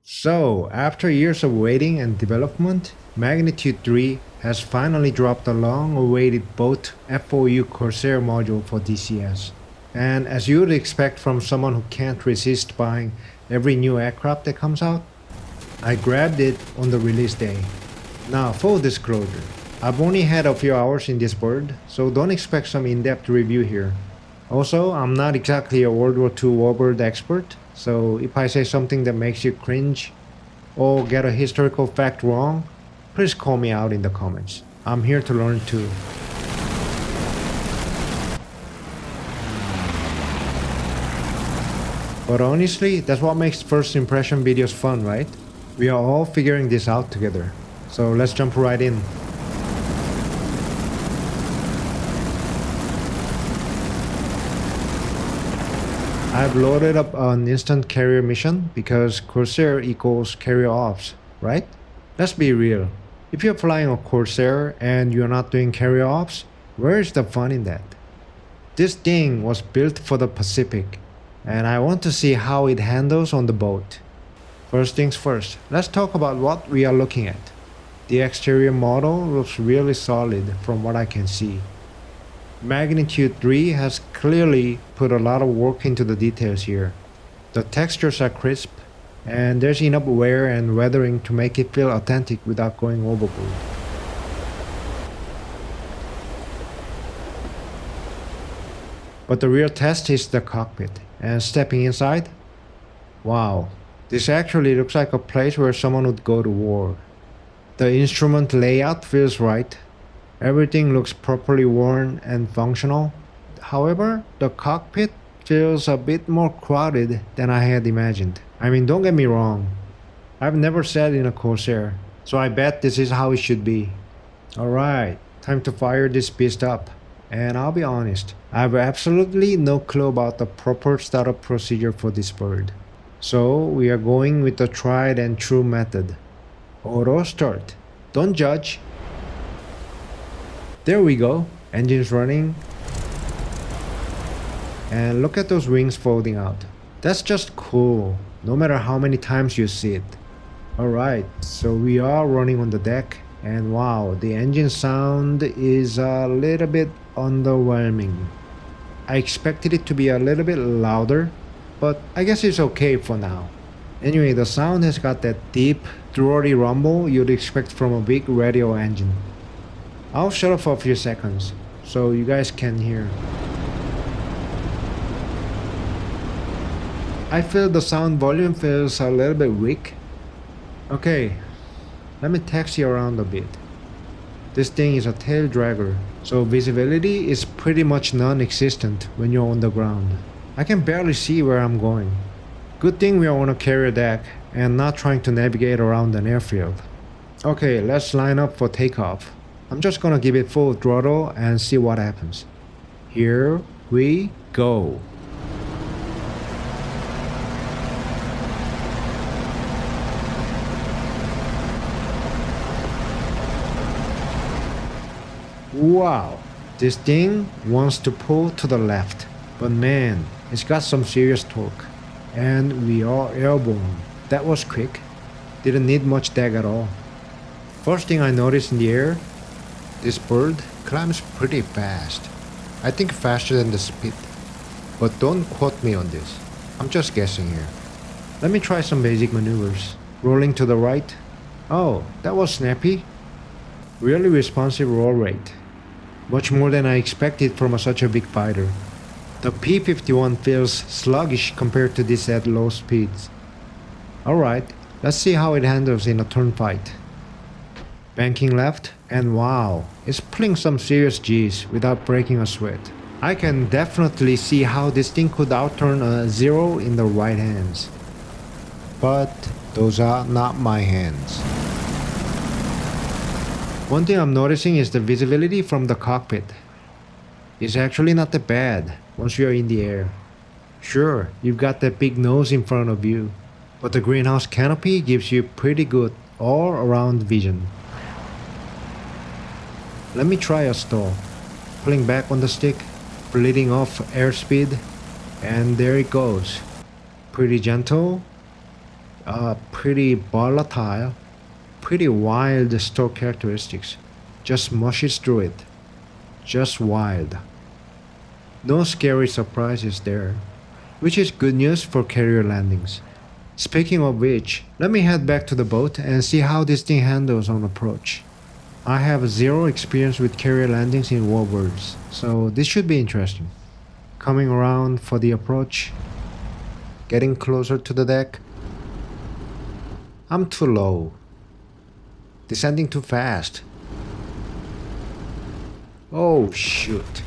So, after years of waiting and development, Magnitude 3 has finally dropped the long-awaited boat F4U Corsair module for DCS. And as you would expect from someone who can't resist buying every new aircraft that comes out, I grabbed it on the release day. Now, full disclosure, I've only had a few hours in this bird, so don't expect some in-depth review here. Also, I'm not exactly a World War II warbird expert, so if I say something that makes you cringe or get a historical fact wrong, please call me out in the comments. I'm here to learn too. But honestly, that's what makes first impression videos fun, right? We are all figuring this out together. So let's jump right in. I've loaded up an instant carrier mission because Corsair equals carrier ops, right? Let's be real. If you're flying a Corsair and you're not doing carrier ops, where is the fun in that? This thing was built for the Pacific, and I want to see how it handles on the boat. First things first, let's talk about what we are looking at. The exterior model looks really solid from what I can see. Magnitude 3 has clearly put a lot of work into the details here. The textures are crisp, and there's enough wear and weathering to make it feel authentic without going overboard. But the real test is the cockpit, and stepping inside, wow, this actually looks like a place where someone would go to war. The instrument layout feels right. Everything looks properly worn and functional. However, the cockpit feels a bit more crowded than I had imagined. I mean, don't get me wrong. I've never sat in a Corsair, so I bet this is how it should be. Alright, time to fire this beast up. And I'll be honest, I have absolutely no clue about the proper startup procedure for this bird. So we are going with the tried and true method. Auto start. Don't judge. There we go, engines running. And look at those wings folding out. That's just cool, no matter how many times you see it. Alright, so we are running on the deck, and wow, the engine sound is a little bit underwhelming. I expected it to be a little bit louder, but I guess it's okay for now. Anyway, the sound has got that deep, throaty rumble you'd expect from a big radio engine. I'll shut up for a few seconds, so you guys can hear. I feel the sound volume feels a little bit weak. Okay, let me taxi around a bit. This thing is a tail dragger, so visibility is pretty much non-existent when you're on the ground. I can barely see where I'm going. Good thing we are on a carrier deck and not trying to navigate around an airfield. Okay, let's line up for takeoff. I'm just gonna give it full throttle and see what happens. Here we go. Wow, this thing wants to pull to the left, but man, it's got some serious torque. And we are airborne. That was quick. Didn't need much drag at all. First thing I noticed in the air, this bird climbs pretty fast. I think faster than the speed. But don't quote me on this. I'm just guessing here. Let me try some basic maneuvers. Rolling to the right. Oh, that was snappy. Really responsive roll rate. Much more than I expected from such a big fighter. The P-51 feels sluggish compared to this at low speeds. Alright, let's see how it handles in a turn fight. Banking left, and wow, it's pulling some serious G's without breaking a sweat. I can definitely see how this thing could outturn a zero in the right hands. But those are not my hands. One thing I'm noticing is the visibility from the cockpit. It's actually not that bad once you're in the air. Sure, you've got that big nose in front of you, but the greenhouse canopy gives you pretty good all-around vision. Let me try a stall. Pulling back on the stick, bleeding off airspeed, and there it goes. Pretty gentle. pretty volatile, pretty wild store characteristics. Just mushes through it. Just wild. No scary surprises there, which is good news for carrier landings. Speaking of which, let me head back to the boat and see how this thing handles on approach. I have zero experience with carrier landings in warbirds, so this should be interesting. Coming around for the approach, getting closer to the deck. I'm too low. Descending too fast. Oh shoot.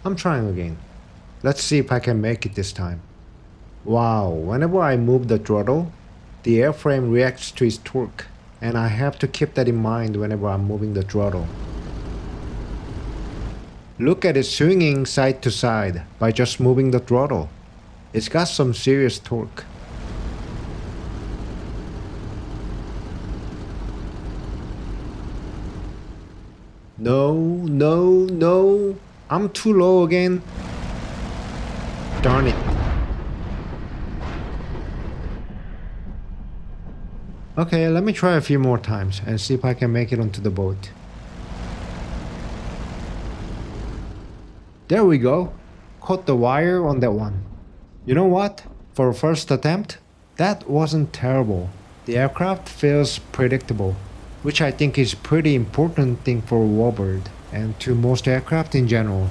I'm trying again. Let's see if I can make it this time. Wow, whenever I move the throttle, the airframe reacts to its torque, and I have to keep that in mind whenever I'm moving the throttle. Look at it swinging side to side by just moving the throttle. It's got some serious torque. No, no, no. I'm too low again. Darn it. Okay, let me try a few more times and see if I can make it onto the boat. There we go. Caught the wire on that one. You know what? For a first attempt, that wasn't terrible. The aircraft feels predictable, which I think is pretty important thing for a warbird and to most aircraft in general.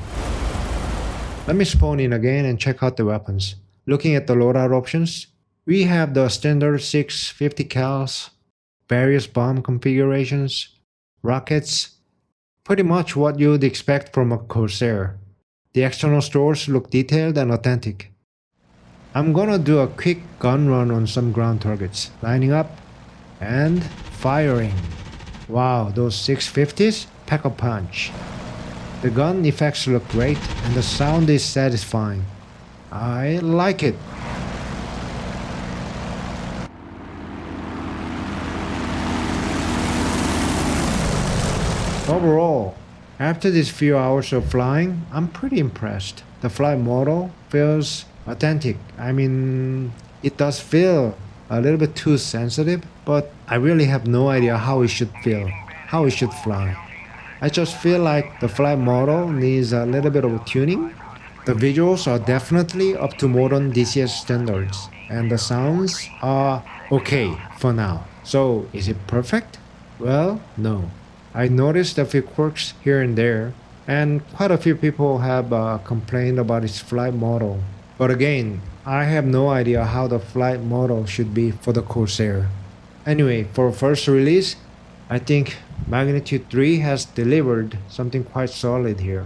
Let me spawn in again and check out the weapons. Looking at the loadout options, we have the standard 650 cals, various bomb configurations, rockets, pretty much what you'd expect from a Corsair. The external stores look detailed and authentic. I'm gonna do a quick gun run on some ground targets, lining up and firing. Wow, those 650s pack a punch. The gun effects look great and the sound is satisfying. I like it. Overall, after these few hours of flying, I'm pretty impressed. The flight model feels authentic. I mean, it does feel a little bit too sensitive, but I really have no idea how it should feel, how it should fly. I just feel like the flight model needs a little bit of tuning. The visuals are definitely up to modern DCS standards, and the sounds are okay for now. So, is it perfect? Well, no. I noticed a few quirks here and there, and quite a few people have complained about its flight model. But again, I have no idea how the flight model should be for the Corsair. Anyway, for first release, I think Magnitude 3 has delivered something quite solid here.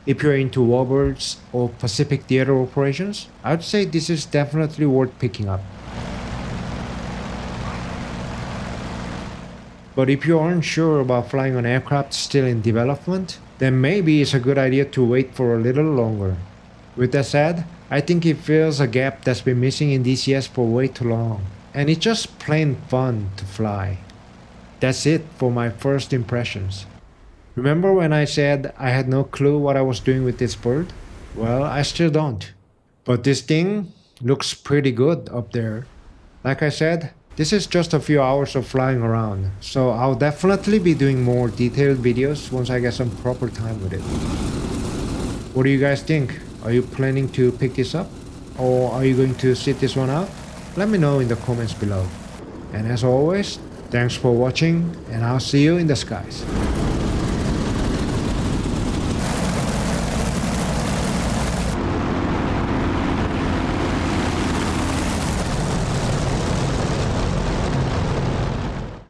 If you're into warbirds or Pacific theater operations, I'd say this is definitely worth picking up. But if you aren't sure about flying an aircraft still in development, then maybe it's a good idea to wait for a little longer. With that said, I think it fills a gap that's been missing in DCS for way too long, and it's just plain fun to fly. That's it for my first impressions. Remember when I said I had no clue what I was doing with this bird? Well, I still don't. But this thing looks pretty good up there. Like I said, this is just a few hours of flying around, so I'll definitely be doing more detailed videos once I get some proper time with it. What do you guys think? Are you planning to pick this up? Or are you going to sit this one out? Let me know in the comments below. And as always, thanks for watching, and I'll see you in the skies.